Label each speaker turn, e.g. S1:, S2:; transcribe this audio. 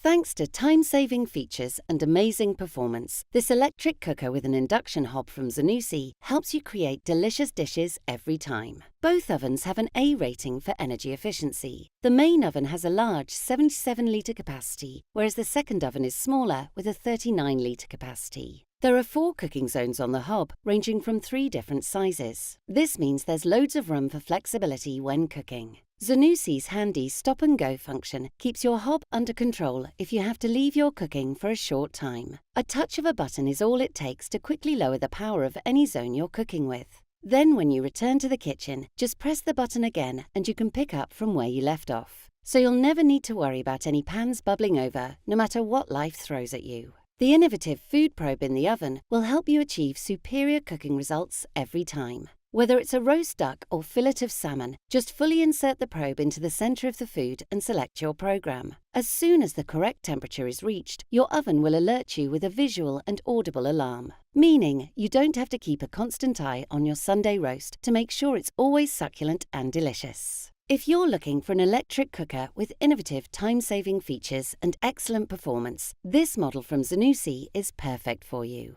S1: Thanks to time-saving features and amazing performance, this electric cooker with an induction hob from Zanussi helps you create delicious dishes every time. Both ovens have an A rating for energy efficiency. The main oven has a large 77-litre capacity, whereas the second oven is smaller with a 39-litre capacity. There are 4 cooking zones on the hob, ranging from 3 different sizes. This means there's loads of room for flexibility when cooking. Zanussi's handy stop-and-go function keeps your hob under control if you have to leave your cooking for a short time. A touch of a button is all it takes to quickly lower the power of any zone you're cooking with. Then when you return to the kitchen, just press the button again and you can pick up from where you left off. So you'll never need to worry about any pans bubbling over, no matter what life throws at you. The innovative food probe in the oven will help you achieve superior cooking results every time. Whether it's a roast duck or fillet of salmon, just fully insert the probe into the center of the food and select your program. As soon as the correct temperature is reached, your oven will alert you with a visual and audible alarm, meaning you don't have to keep a constant eye on your Sunday roast to make sure it's always succulent and delicious. If you're looking for an electric cooker with innovative time-saving features and excellent performance, this model from Zanussi is perfect for you.